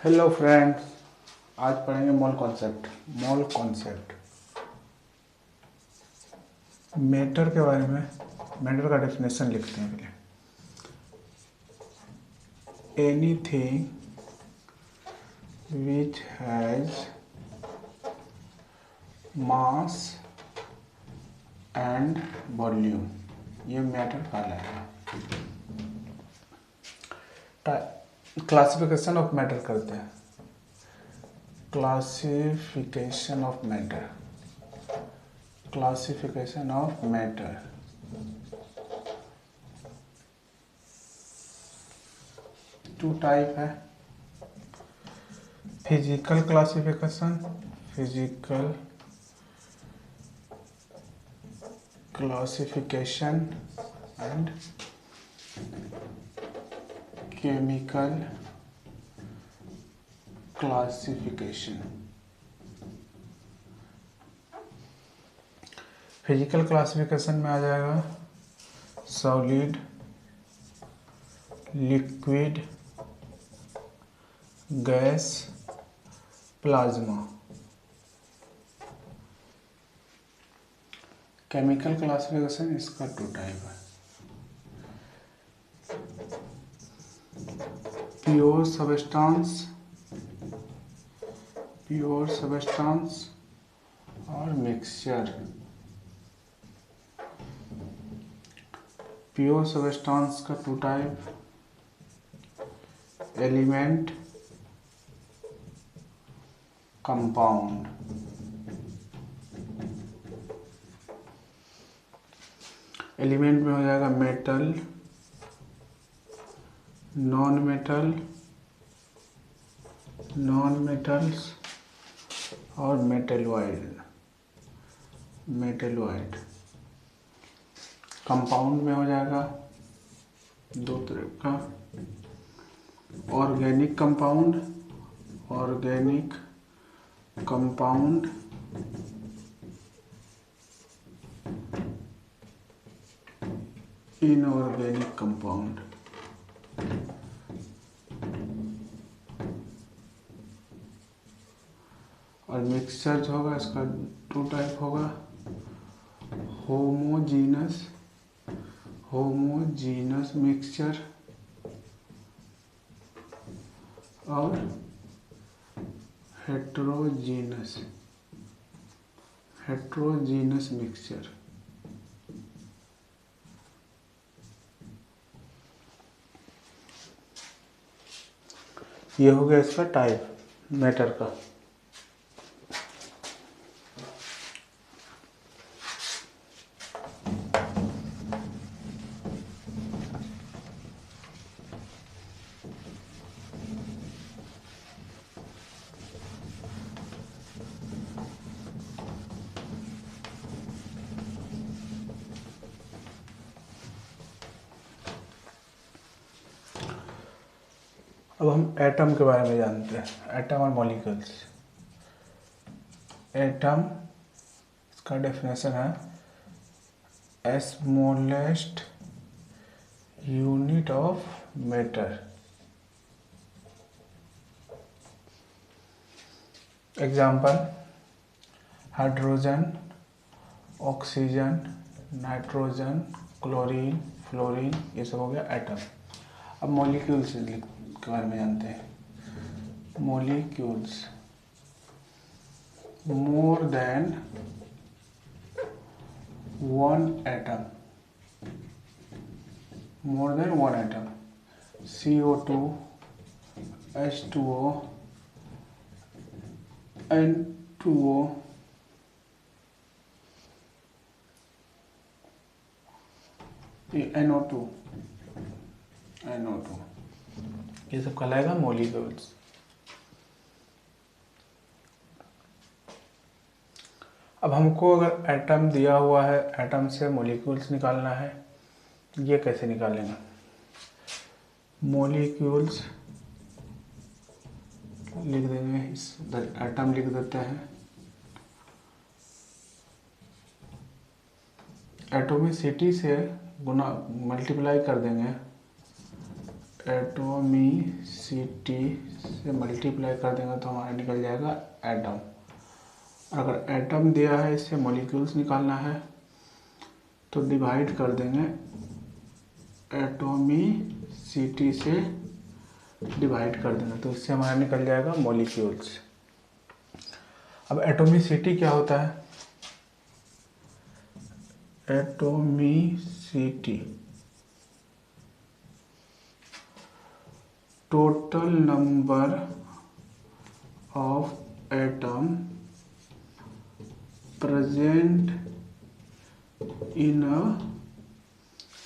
Hello friends, आज पढ़ेंगे mole concept. Matter के बारे में, मैटर का डेफिनेशन लिखते हैं पहले। Anything which has mass and volume, ये मैटर कहलाएगा। क्लासिफिकेशन ऑफ मैटर करते हैं। Classification of matter, classification of matter. Two type है, physical classification, physical classification and chemical classification. Physical classification में आ जाएगा solid, liquid, gas, plasma. Chemical classification इसका two type है, प्योर सब्सटेंस और मिक्सचर। प्योर सब्सटेंस का two type, element, compound. Element में हो जाएगा मेटल, नॉन मेटल्स और मेटलॉइड। कंपाउंड में हो जाएगा दो तरह का, ऑर्गेनिक कंपाउंड, इनऑर्गेनिक कंपाउंड। और मिक्सचर जो होगा इसका टू टाइप होगा, होमोजीनस मिक्सचर और हेट्रोजीनस मिक्सचर। ये हो गया इसका टाइप मैटर का। अब हम एटम के बारे में जानते हैं, एटम और मॉलिक्यूल्स। एटम, इसका डेफिनेशन है smallest unit of matter. Example, hydrogen, oxygen, nitrogen, chlorine, fluorine, ये सब हो गया एटम। अब मॉलिक्यूल्स के बारे में जानते हैं। Molecules, more than one atom, CO2, H2O, N2O, NO2, ये सब कहलाएगा मॉलिक्यूल्स। अब हमको अगर एटम दिया हुआ है, एटम से मॉलिक्यूल्स निकालना है, ये कैसे निकालेंगे? मॉलिक्यूल्स लिख देंगे, इधर एटम लिख देते हैं। एटोमिसिटी से गुना मल्टीप्लाई कर देंगे एटोमिसिटी से मल्टीप्लाई कर देंगे तो हमारा निकल जाएगा एटम। अगर एटम दिया है, इससे मॉलिक्यूल्स निकालना है तो डिवाइड कर देंगे, एटोमिसिटी से डिवाइड कर देंगे तो इससे हमारा निकल जाएगा मॉलिक्यूल्स। अब एटोमिसिटी क्या होता है? Atomicity total number of atom present in a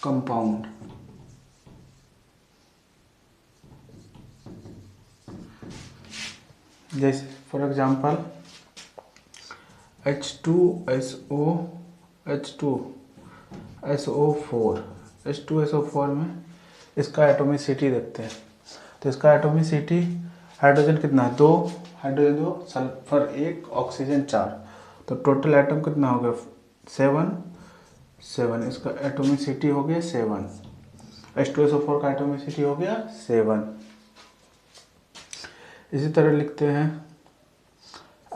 compound. जैसे फॉर एग्जांपल H2SO4 में इसका एटोमिसिटी देखते हैं। तो इसका एटोमिसिटी, हाइड्रोजन कितना है? 2, हाइड्रोजन 2, सल्फर 1, ऑक्सीजन 4, तो टोटल एटम कितना हो गया? 7। इसका एटोमिसिटी हो गया 7। H2SO4 का एटोमिसिटी हो गया 7। इसी तरह लिखते हैं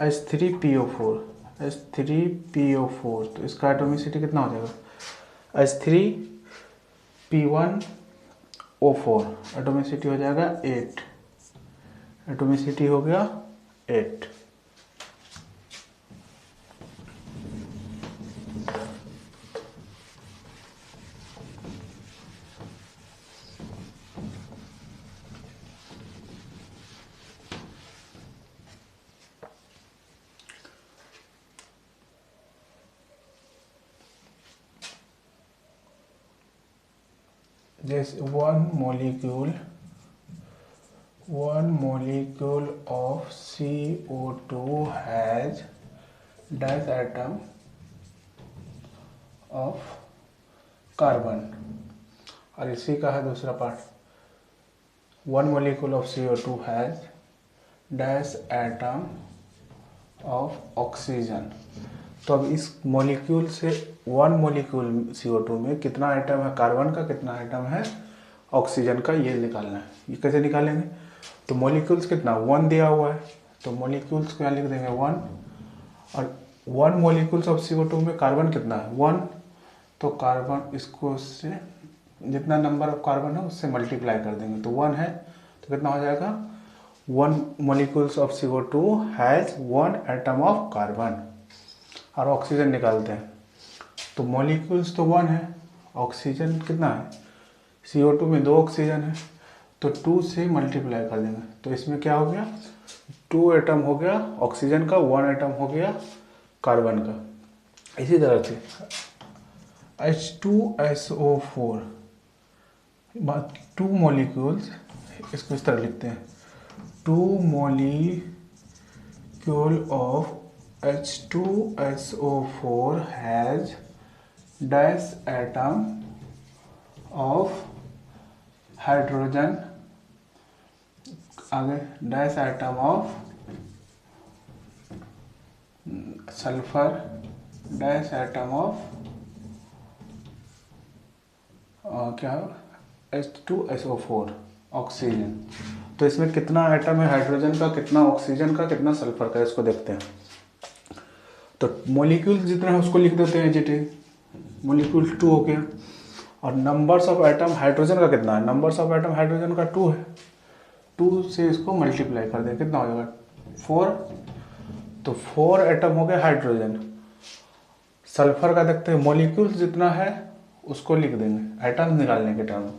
H3PO4, तो इसका एटोमिसिटी कितना हो जाएगा? H3P1O4, एटोमिसिटी हो जाएगा 8, एटोमिसिटी हो गया 8। This one molecule of CO2 has dash atom of carbon. और इसी का है दूसरा part, 1 molecule of CO2 has dash atom of oxygen. तो अब इस मॉलिक्यूल से 1 मॉलिक्यूल CO2 में कितना आइटम है कार्बन का, कितना आइटम है ऑक्सीजन का, ये निकालना है। ये कैसे निकालेंगे? तो मॉलिक्यूल्स कितना 1 दिया हुआ है, तो मॉलिक्यूल्स को यहाँ लिख देंगे 1, और 1 मॉलिक्यूल्स ऑफ CO2 में कार्बन कितना है 1, तो कार्बन इसको उससे जितना नंबर ऑफ कार्बन है उससे मल्टीप्लाई कर देंगे तो 1 है, तो कितना हो जाएगा 1 molecules of CO2 has 1 atom of carbon. और ऑक्सीजन निकालते हैं तो मॉलिक्यूल्स तो 1 है, ऑक्सीजन कितना है CO2 में 2 ऑक्सीजन है, तो 2 से मल्टीप्लाई कर देंगे तो इसमें क्या हो गया 2 एटम हो गया ऑक्सीजन का, 1 एटम हो गया कार्बन का। इसी तरह से H2SO4 2 मॉलिक्यूल्स, इसको इस तरह लिखते हैं 2 molecule of H2SO4 has dash atom of hydrogen, आगे dash atom of sulphur, dash atom of क्या H2SO4 ऑक्सीजन। तो इसमें कितना एटम है हाइड्रोजन का, कितना ऑक्सीजन का, कितना सल्फर का, इसको देखते हैं। तो मॉलिक्यूल जितना है उसको लिख देते हैं जिटे, मॉलिक्यूल 2 हो गया, और नंबर्स ऑफ एटम हाइड्रोजन का कितना है, नंबर्स ऑफ एटम हाइड्रोजन का 2 है, 2 से इसको मल्टीप्लाई कर दें कितना हो जाएगा 4, तो 4 एटम हो गया हाइड्रोजन। सल्फर का देखते हैं मॉलिक्यूल्स जितना है उसको लिख देंगे एटम्स निकालने के टाइम,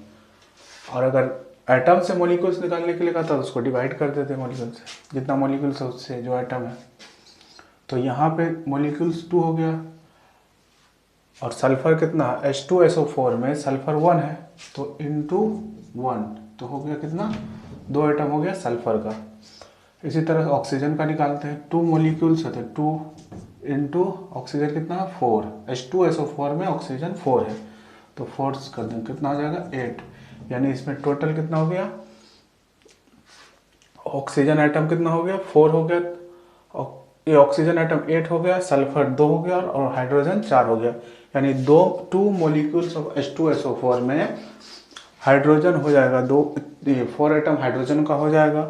और अगर एटम से मॉलिक्यूल्स निकालने के लिए कहता तो उसको डिवाइड कर देते हैं मॉलिक्यूल से, जितना मॉलिक्यूल्स है उससे जो एटम है। तो यहाँ पे मॉलिक्यूल्स 2 हो गया, और सल्फर कितना है H2SO4 में सल्फर 1 है, तो इंटू 1 तो हो गया कितना 2 एटम हो गया सल्फर का। इसी तरह ऑक्सीजन का निकालते हैं, 2 मॉलिक्यूल्स होते हैं 2 इंटू ऑक्सीजन कितना 4, H2SO4 में ऑक्सीजन 4 है, तो 4 कर दें कितना हो जाएगा 8, यानी इसमें टोटल कितना हो गया ऑक्सीजन आइटम कितना हो गया 4 हो गया, ये ऑक्सीजन आइटम 8 हो गया, सल्फर 2 हो गया और हाइड्रोजन 4 हो गया, यानी 2 मॉलिक्यूल्स ऑफ H2SO4 में हाइड्रोजन हो जाएगा 4 एटम हाइड्रोजन का हो जाएगा,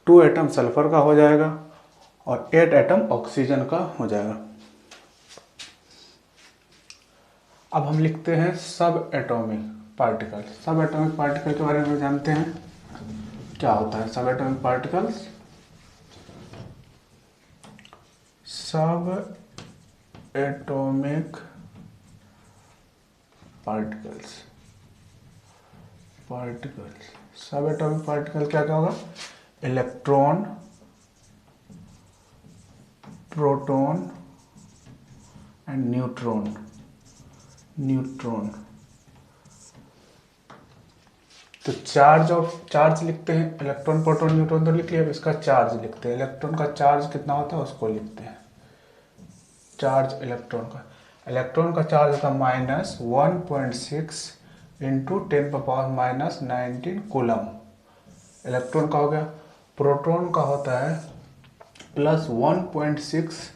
2 एटम सल्फर का हो जाएगा और 8 एटम ऑक्सीजन का हो जाएगा। अब हम लिखते हैं सब एटॉमिक पार्टिकल। सब एटॉमिक पार्टिकल के बारे में जानते हैं, क्या होता है सब एटॉमिक पार्टिकल्स। सब एटॉमिक पार्टिकल्स सब एटॉमिक पार्टिकल क्या क्या होगा, इलेक्ट्रॉन, प्रोटॉन एंड न्यूट्रॉन। तो चार्ज लिखते हैं, इलेक्ट्रॉन प्रोटॉन न्यूट्रॉन तो लिख लिया, अब इसका चार्ज लिखते हैं। इलेक्ट्रॉन का चार्ज कितना होता है उसको लिखते हैं, चार्ज इलेक्ट्रॉन का चार्ज होता है -1.6 इंटू 10⁻⁻19 कूलम। इलेक्ट्रॉन का हो गया। प्रोटॉन का होता है +1.6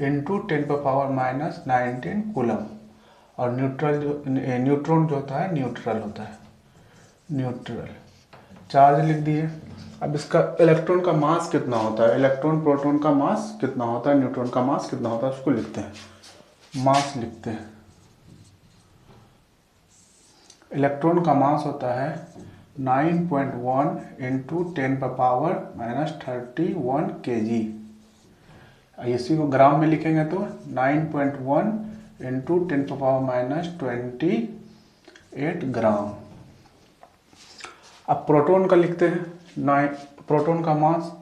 इंटू 10⁻⁻19 कूलम। और न्यूट्रॉन जो होता है न्यूट्रल होता है, न्यूट्रल। चार्ज लिख दिए। अब इसका इलेक्ट्रॉन का मास कितना होता है, इलेक्ट्रॉन प्रोटॉन का मास कितना होता है, न्यूट्रॉन का मास कितना होता है उसको लिखते हैं, मास लिखते हैं। इलेक्ट्रॉन का मास होता है 9.1 इंटू 10⁻31 kg। इसी को ग्राम में लिखेंगे तो 9.1 इंटू 10⁻28 ग्राम। अब प्रोटॉन का लिखते हैं, प्रोटॉन का मास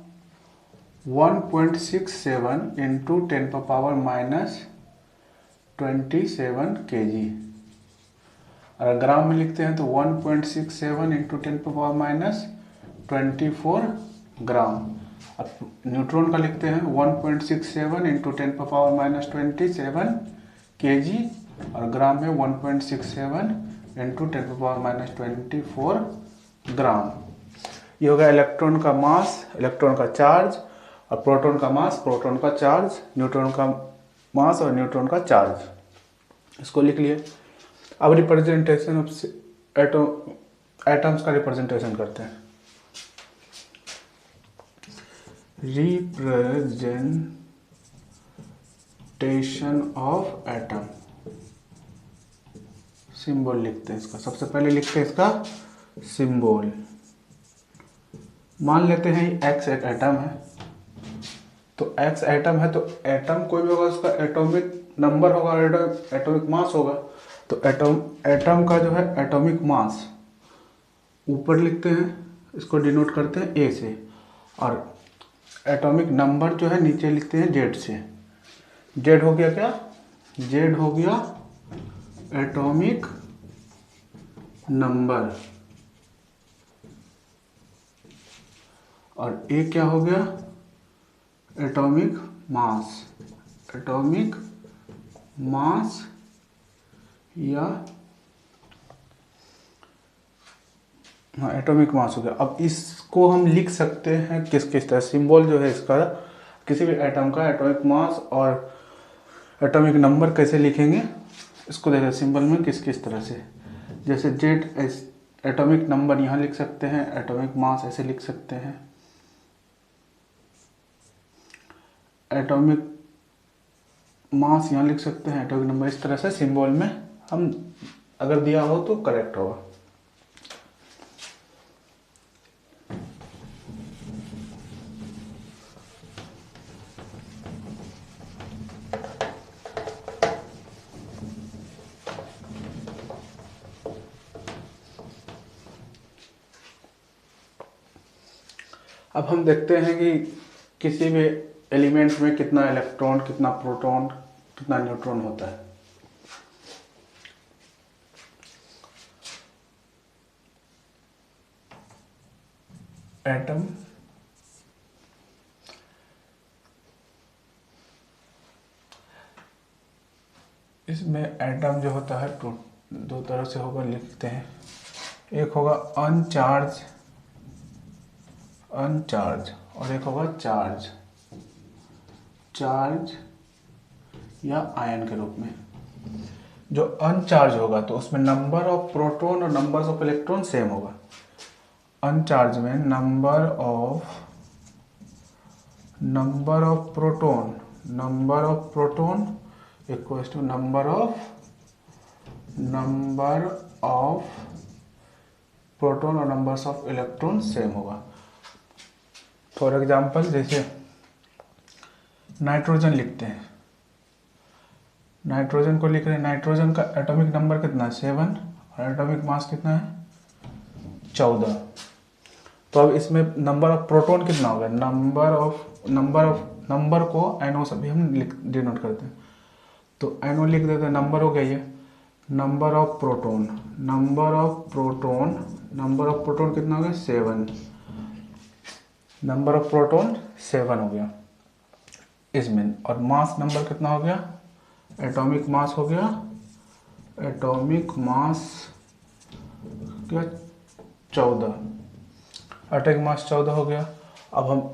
1.67 इंटू 10⁻27 kg। अगर ग्राम में लिखते हैं तो 1.67 इंटू 10⁻24 ग्राम। अब न्यूट्रॉन का लिखते हैं 1.67 इंटू 10⁻27 kg और ग्राम में 1.67 इंटू 10⁻24 ग्राम। ये हो गया इलेक्ट्रॉन का मास, इलेक्ट्रॉन का चार्ज, और प्रोटॉन का मास, प्रोटॉन का चार्ज, न्यूट्रॉन का मास और न्यूट्रॉन का चार्ज। इसको लिख लिए। अब रिप्रेजेंटेशन ऑफ एटम्स का रिप्रेजेंटेशन करते हैं। रिप्रेजेंटेशन ऑफ एटम, सिंबल लिखते हैं इसका। सबसे पहले लिखते हैं इसका सिंबल। मान लेते हैं एक्स एक एटम है, तो एक्स एटम है तो एटम कोई भी होगा उसका एटॉमिक नंबर होगा, एटॉमिक मास होगा। तो एटम का जो है एटॉमिक मास ऊपर लिखते हैं, इसको डिनोट करते हैं ए से, और एटॉमिक नंबर जो है नीचे लिखते हैं जेड से। जेड हो गया क्या, जेड हो गया एटॉमिक नंबर, और ए क्या हो गया एटॉमिक मास। एटॉमिक मास या एटॉमिक मास हो गया। अब इसको हम लिख सकते हैं किस किस तरह, सिंबल जो है इसका किसी भी एटम का एटॉमिक मास और एटॉमिक नंबर कैसे लिखेंगे इसको देखिए सिंबल में किस किस तरह से। जैसे जेड एटॉमिक नंबर यहाँ लिख सकते हैं, एटॉमिक मास ऐसे लिख सकते हैं, एटॉमिक मास यहाँ लिख सकते हैं, एटॉमिक नंबर इस तरह से सिंबल में हम अगर दिया हो तो करेक्ट होगा। अब हम देखते हैं कि किसी भी एलिमेंट में कितना इलेक्ट्रॉन, कितना प्रोटॉन, कितना न्यूट्रॉन होता है। एटम इसमें एटम जो होता है दो तरह से होगा, लिखते हैं। एक होगा अनचार्ज और एक होगा चार्ज या आयन के रूप में। जो अनचार्ज होगा तो उसमें नंबर ऑफ प्रोटॉन और नंबर ऑफ इलेक्ट्रॉन सेम होगा। अनचार्ज में number of proton equals to number of proton और नंबर्स ऑफ इलेक्ट्रॉन सेम होगा। फॉर एग्जांपल जैसे नाइट्रोजन लिखते हैं, नाइट्रोजन को लिख रहे हैं, नाइट्रोजन का एटॉमिक नंबर कितना है 7 और एटॉमिक मास कितना है 14। तो अब इसमें नंबर ऑफ प्रोटॉन कितना होगा, नंबर को NO सभी हम डिनोट करते हैं, तो NO लिख देते हैं, नंबर हो गया ये, नंबर ऑफ प्रोटॉन कितना हो गया 7, नंबर ऑफ प्रोटॉन 7 हो गया इसमें। और मास नंबर कितना हो गया, एटॉमिक मास हो गया, एटॉमिक मास क्या 14, एटॉमिक मास 14 हो गया। अब हम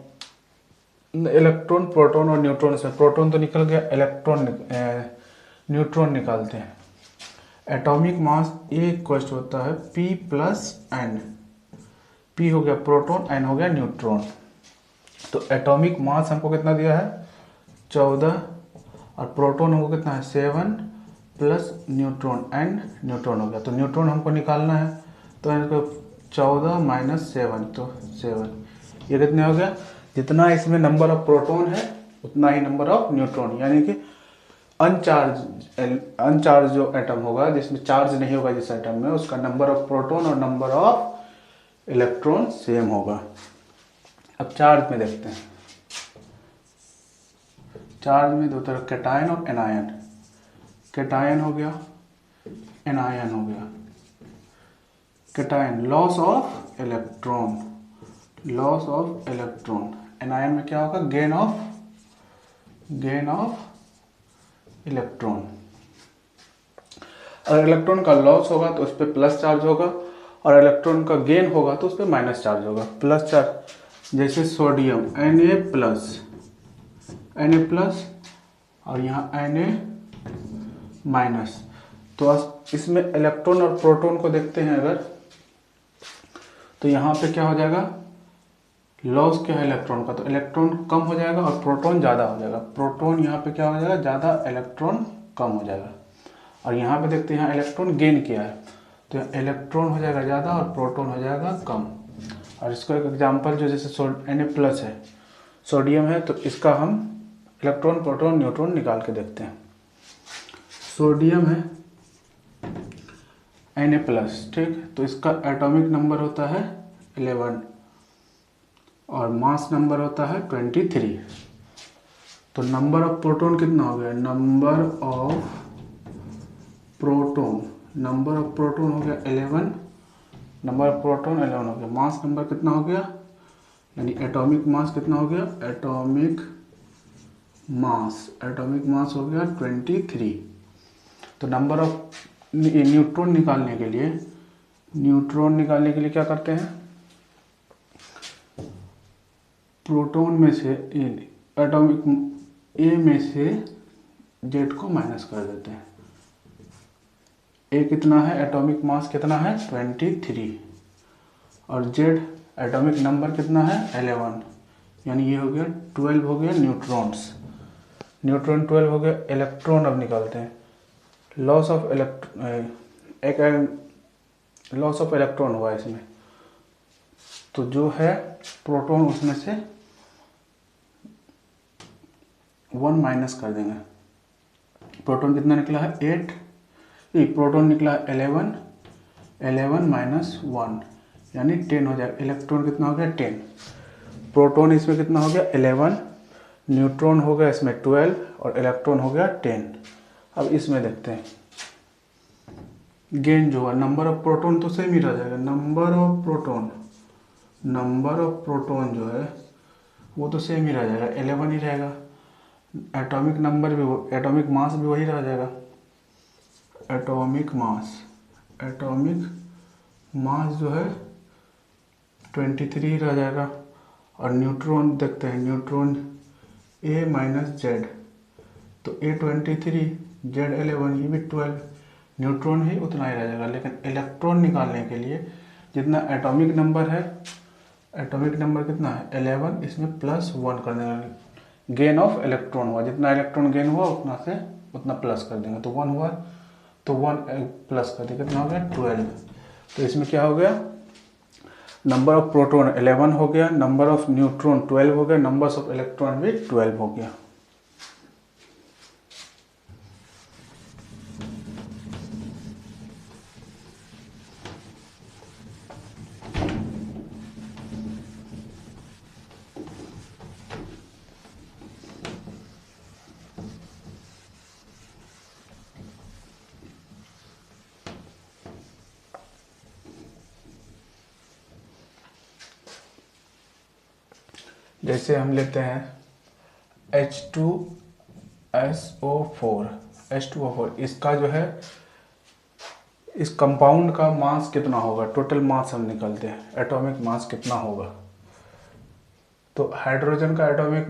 इलेक्ट्रॉन, प्रोटॉन और न्यूट्रॉन से, प्रोटॉन तो निकल गया, न्यूट्रॉन निकालते हैं। एटॉमिक मास इक्वल होता है P प्लस N, P हो गया प्रोटॉन, N हो गया न्यूट्रॉन। तो एटॉमिक मास हमको कितना दिया है 14 और प्रोटॉन हमको कितना है 7 प्लस न्यूट्रॉन, N न्यूट्रॉन हो गया। तो न्यूट्रॉन हमको निकालना है, तो इनको 14 माइनस 7 तो 7, ये कितने हो गया, जितना इसमें नंबर ऑफ प्रोटॉन है उतना ही नंबर ऑफ न्यूट्रॉन, यानी कि अनचार्ज जो एटम होगा, जिसमें चार्ज नहीं होगा जिस एटम में, उसका नंबर ऑफ प्रोटॉन और नंबर ऑफ इलेक्ट्रॉन सेम होगा। अब चार्ज में देखते हैं, चार्ज में दो तरह कैटायन और एनायन, कैटायन हो गया, एनायन हो गया। Cation loss of electron, anion में क्या होगा गेन ऑफ इलेक्ट्रॉन। अगर इलेक्ट्रॉन का लॉस होगा तो उस पर प्लस चार्ज होगा, और इलेक्ट्रॉन का गेन होगा तो उस पर माइनस चार्ज होगा। प्लस चार्ज जैसे सोडियम Na प्लस और यहाँ Na माइनस। तो इसमें इलेक्ट्रॉन और प्रोटॉन को देखते हैं अगर, तो यहाँ पे क्या हो जाएगा, लॉस क्या है इलेक्ट्रॉन का, तो इलेक्ट्रॉन कम हो जाएगा और प्रोटॉन ज़्यादा हो जाएगा। प्रोटॉन यहाँ पे क्या हो जाएगा ज़्यादा, इलेक्ट्रॉन कम हो जाएगा। और यहाँ पे देखते हैं यहाँ इलेक्ट्रॉन गेन किया है, तो इलेक्ट्रॉन हो जाएगा ज़्यादा और प्रोटॉन हो जाएगा कम। और इसको एक एग्जांपल जो जैसे Na प्लस है, सोडियम है, तो इसका हम इलेक्ट्रॉन, प्रोटॉन, न्यूट्रॉन निकाल के देखते हैं। सोडियम है Na प्लस, ठीक, तो इसका एटॉमिक नंबर होता है 11 और मास नंबर होता है 23। तो नंबर ऑफ प्रोटॉन कितना हो गया, नंबर ऑफ प्रोटॉन हो गया 11, नंबर ऑफ प्रोटॉन 11 हो गया। मास नंबर कितना हो गया, यानी एटॉमिक मास कितना हो गया, एटॉमिक मास हो गया 23। तो नंबर ऑफ न्यूट्रॉन निकालने के लिए क्या करते हैं, प्रोटॉन में से एटॉमिक ए में से जेड को माइनस कर देते हैं। ए कितना है, एटॉमिक मास कितना है 23 और जेड एटॉमिक नंबर कितना है 11, यानी ये हो गया 12 हो गया न्यूट्रॉन 12 हो गया। इलेक्ट्रॉन अब निकालते हैं, लॉस ऑफ इलेक्ट्रॉन हुआ इसमें, तो जो है प्रोटॉन उसमें से 1 माइनस कर देंगे। प्रोटॉन कितना निकला है 8, प्रोटॉन निकला है 11 माइनस 1 यानी 10 हो जाएगा। इलेक्ट्रॉन कितना हो गया 10, प्रोटॉन इसमें कितना हो गया 11, न्यूट्रॉन हो गया इसमें 12 और इलेक्ट्रॉन हो गया 10। अब इसमें देखते हैं गेन जो है, नंबर ऑफ प्रोटॉन तो सेम ही रह जाएगा, नंबर ऑफ प्रोटॉन जो है वो तो सेम ही रह जाएगा 11 ही रहेगा। एटॉमिक नंबर भी, एटॉमिक मास भी वही रह जाएगा, एटॉमिक मास जो है 23 रह जाएगा। और न्यूट्रॉन देखते हैं, न्यूट्रॉन A माइनस जेड, तो A 23 जेड 11 ये भी 12, न्यूट्रॉन भी उतना ही रह जाएगा। लेकिन इलेक्ट्रॉन निकालने के लिए जितना एटॉमिक नंबर है, एटॉमिक नंबर कितना है 11, इसमें +1 कर देंगे, गेन ऑफ इलेक्ट्रॉन हुआ, जितना इलेक्ट्रॉन गेन हुआ उतना प्लस कर देंगे, तो 1 हुआ, तो 1 प्लस कर देंगे, कितना हो गया 12। तो इसमें क्या हो गया, नंबर ऑफ प्रोटॉन 11 हो गया, नंबर ऑफ न्यूट्रॉन 12 हो गया, नंबर्स ऑफ इलेक्ट्रॉन भी 12 हो गया। जैसे हम लेते हैं H2SO4, इसका जो है इस कंपाउंड का मास कितना होगा, टोटल मास हम निकालते हैं, एटॉमिक मास कितना होगा। तो हाइड्रोजन का एटॉमिक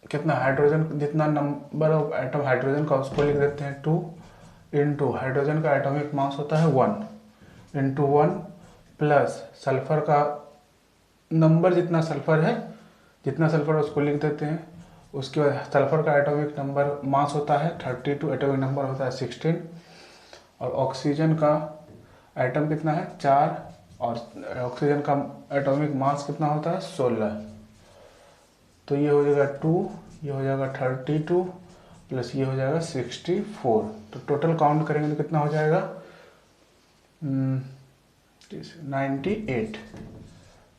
कितना, हाइड्रोजन जितना नंबर ऑफ एटम हाइड्रोजन का उसको लिख देते हैं 2 इंटू हाइड्रोजन का एटॉमिक मास होता है 1 इंटू 1 प्लस सल्फर का नंबर, जितना सल्फर है, जितना सल्फर उसको लिख देते हैं। उसके बाद सल्फर का एटॉमिक नंबर मास होता है 32, एटॉमिक नंबर होता है 16, और ऑक्सीजन का एटम कितना है 4, और ऑक्सीजन का एटॉमिक मास कितना होता है 16। तो ये हो जाएगा 2, ये हो जाएगा 32 प्लस ये हो जाएगा 64। तो टोटल काउंट करेंगे तो कितना हो जाएगा 98।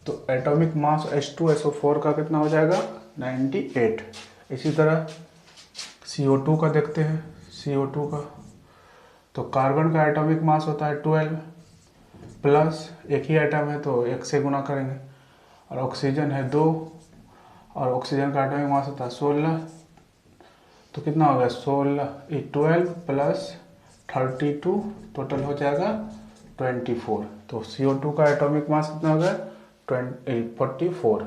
तो एटॉमिक मास H2SO4 का कितना हो जाएगा 98। इसी तरह CO2 का देखते हैं, CO2 का तो कार्बन का एटॉमिक मास होता है 12 प्लस एक ही आइटम है तो 1 से गुना करेंगे, और ऑक्सीजन है 2, और ऑक्सीजन का एटॉमिक मास होता है 16। तो कितना हो गया 12 प्लस 32, टोटल हो जाएगा 24। तो CO2 का एटॉमिक मास कितना हो गया 44।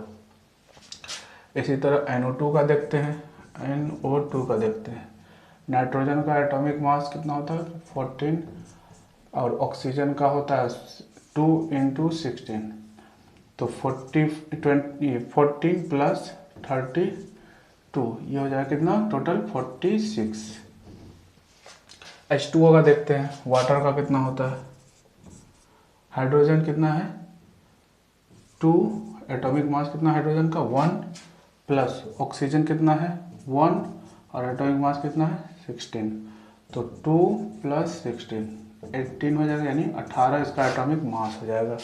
इसी तरह NO2 का देखते हैं, NO2 का देखते हैं। नाइट्रोजन का एटॉमिक मास कितना होता है 14, और ऑक्सीजन का होता है 2 इंटू 16, तो 14 प्लस 32, ये हो जाएगा कितना टोटल 46। H2O का देखते हैं, वाटर का कितना होता है, हाइड्रोजन कितना है 2, एटॉमिक मास कितना हाइड्रोजन का 1, प्लस ऑक्सीजन कितना है 1, और एटॉमिक मास कितना है 16, तो 2 प्लस 16 18 हो जाएगा, यानी 18 इसका एटॉमिक मास हो जाएगा।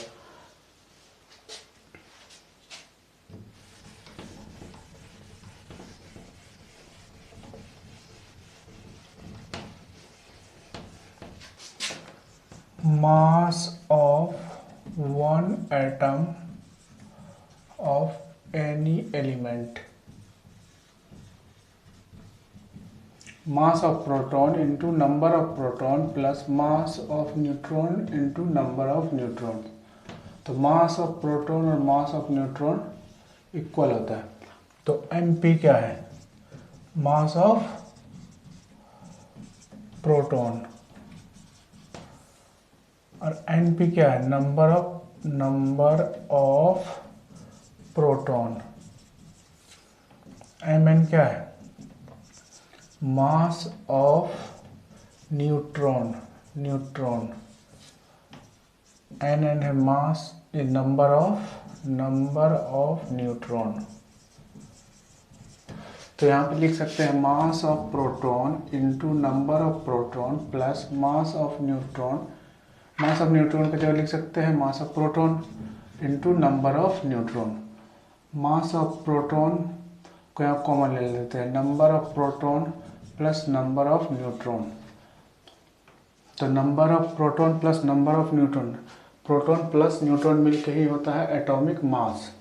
Mass of one atom of any element, mass of proton into number of proton plus mass of neutron into number of neutron। तो mass of proton और mass of neutron इक्वल होता है। तो mp क्या है, mass of proton, और np क्या है, number of proton। mn क्या है, mass of neutron, nn है mass is number of neutron। तो यहाँ पे लिख सकते हैं mass of proton into number of proton plus mass of neutron। mass of neutron की जगह लिख सकते हैं mass of proton into number of neutron। mass of proton को यहाँ कॉमन ले लेते हैं, number of proton plus number of neutron. तो number of proton plus number of neutron, proton plus neutron मिलके ही होता है एटॉमिक मास।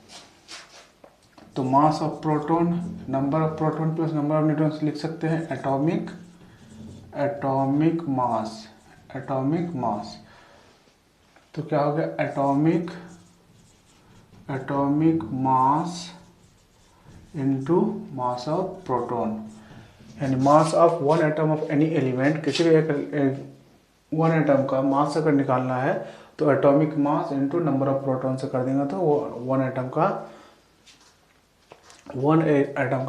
तो mass of proton, number of proton plus number of neutron लिख सकते हैं एटॉमिक मास। तो क्या हो गया atomic mass into mass of proton, यानी mass of one atom of any element, किसी भी एक वन एटम का मास अगर निकालना है तो atomic mass into number of proton से कर देंगे तो वो वन एटम का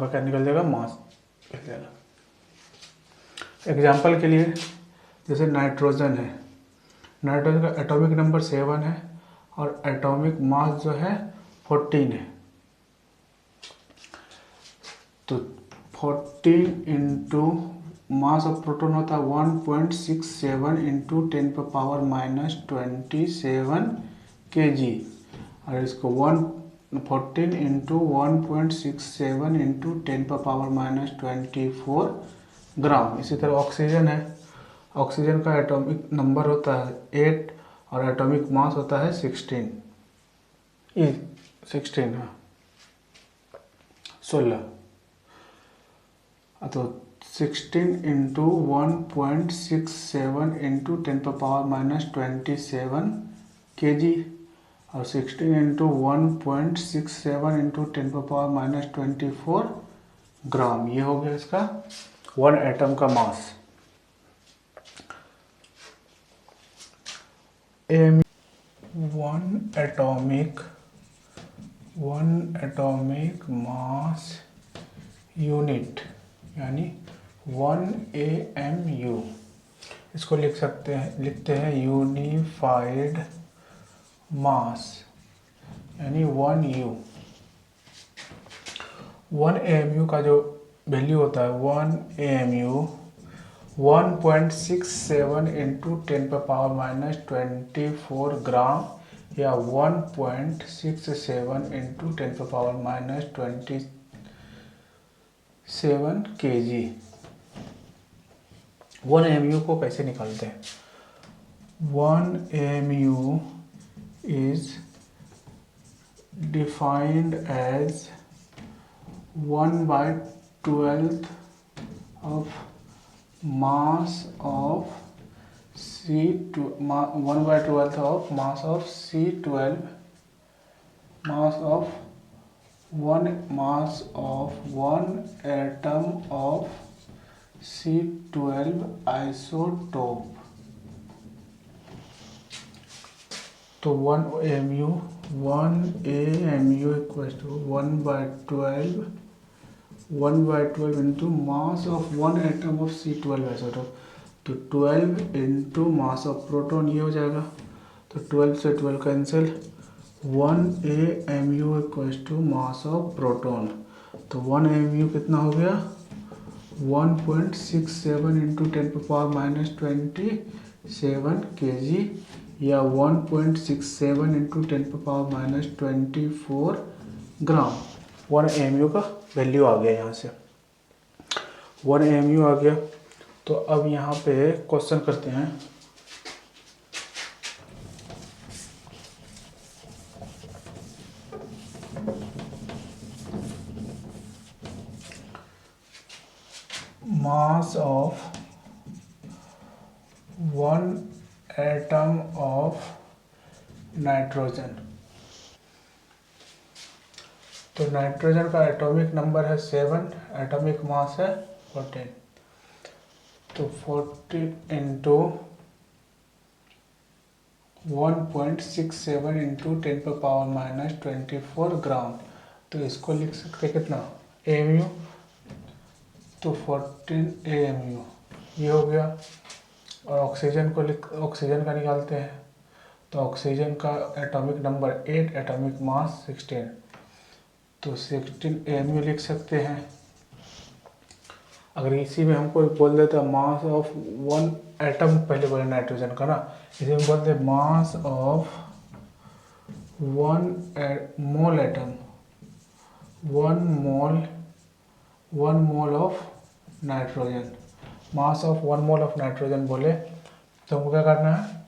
क्या निकल जाएगा, मास निकल जाएगा। एग्जाम्पल के लिए जैसे नाइट्रोजन है, नाइट्रोजन का एटॉमिक नंबर 7 है और एटॉमिक मास जो है 14 है। तो 14 इंटू मास ऑफ प्रोटॉन होता है 1.67 इंटू 10⁻⁻27 kg, और इसको 14 इंटू 1.67 इंटू 10⁻⁻24 ग्राम। इसी तरह ऑक्सीजन है, ऑक्सीजन का एटॉमिक नंबर होता है 8 और एटॉमिक मास होता है 16, हाँ 16। तो 16 इंटू 1.67 इंटू 10⁻⁻27 kg और 16 इंटू 1.67 इंटू 10⁻⁻24 ग्राम। ये हो गया इसका वन एटम का मास। वन एटॉमिक मास यूनिट यानी 1 AMU, इसको लिखते हैं यूनिफाइड मास यानी 1U। 1 AMU का जो वैल्यू होता है 1 AMU 1.67 इंटू 10⁻⁻24 ग्राम या 1.67 इंटू 10⁻⁻27 kg। 1 AMU को कैसे निकालते हैं? 1 AMU is defined as 1/12 of mass of C12 of mass of C12 mass of one atom of C12 isotope। तो 1 AMU equals to 1/12 into mass of one atom of C12 isotope। तो 12 into mass of proton, ये हो जाएगा। तो 12 से 12 cancel, 1 AMU equals to mass of proton. तो 1 AMU कितना हो गया 1.67 इंटू 10⁻⁻27 kg या 1.67 इंटू 10⁻⁻24 ग्राम। 1 AMU का वैल्यू आ गया, यहाँ से 1 AMU आ गया। तो अब यहाँ पे क्वेश्चन करते हैं। मास of one atom of nitrogen. तो नाइट्रोजन का एटॉमिक नंबर है 7, एटॉमिक मास है 14। तो 14 इंटू 1.67 इंटू 10⁻⁻24 ग्राम। तो इसको लिख सकते कितना AMU, तो 14 AMU ये हो गया। और ऑक्सीजन का निकालते हैं। तो ऑक्सीजन का एटॉमिक नंबर 8, एटॉमिक मास 16। तो 16 AMU लिख सकते हैं। अगर इसी में हमको बोल देता मास ऑफ वन एटम, पहले बोले नाइट्रोजन का ना, इसी में बोलते मास of one mole atom, one mole of nitrogen, mass of 1 mole of nitrogen बोले तो हमको क्या करना है,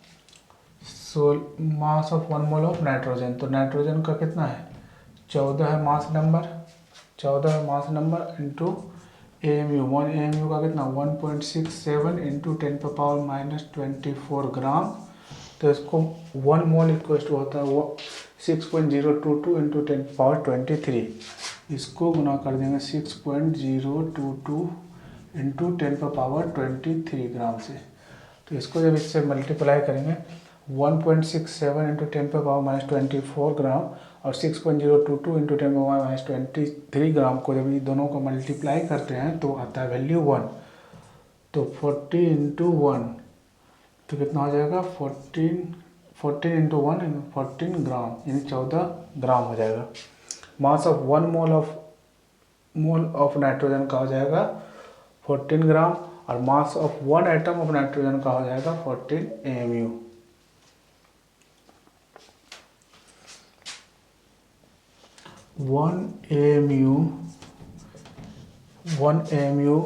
मास ऑफ 1 मोल ऑफ नाइट्रोजन। तो नाइट्रोजन का कितना है 14 है mass number into AMU, 1 AMU का कितना 1.67 इंटू 10⁻⁻24 ग्राम। तो इसको 1 मोल इक्वल टू होता है 6.022 इंटू 10⁻23। इसको गुना कर देंगे 6.022 इंटू 10⁻23 ग्राम से। तो इसको जब इससे मल्टीप्लाई करेंगे 1.67 इंटू 10⁻⁻24 ग्राम और 6.022 इंटू 10⁻⁻23 ग्राम को जब ये दोनों को मल्टीप्लाई करते हैं तो आता है वैल्यू 1। तो 40 इंटू 1 तो कितना हो जाएगा 14 इंटू 1 14 ग्राम यानी 14 ग्राम हो जाएगा। Mass of 1 mole of nitrogen का हो जाएगा 14 ग्राम और mass of 1 atom of nitrogen का हो जाएगा 14 AMU। One AMU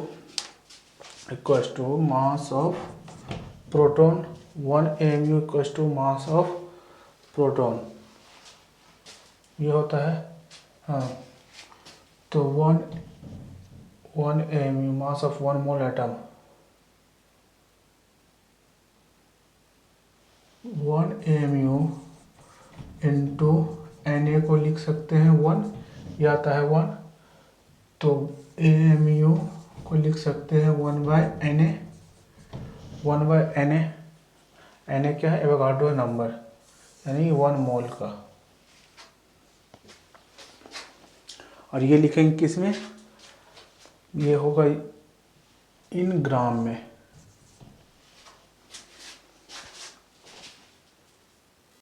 equals to mass of proton. 1 AMU equals to mass of proton ये होता है। हाँ, तो 1 AMU mass of 1 mole atom 1 AMU into Na को लिख सकते हैं 1, ये आता है 1, तो AMU को लिख सकते हैं 1/Na। 1/Na, Na क्या है एवोगाड्रो नंबर यानी 1 मोल का। और ये लिखेंगे किस में, ये होगा इन ग्राम में।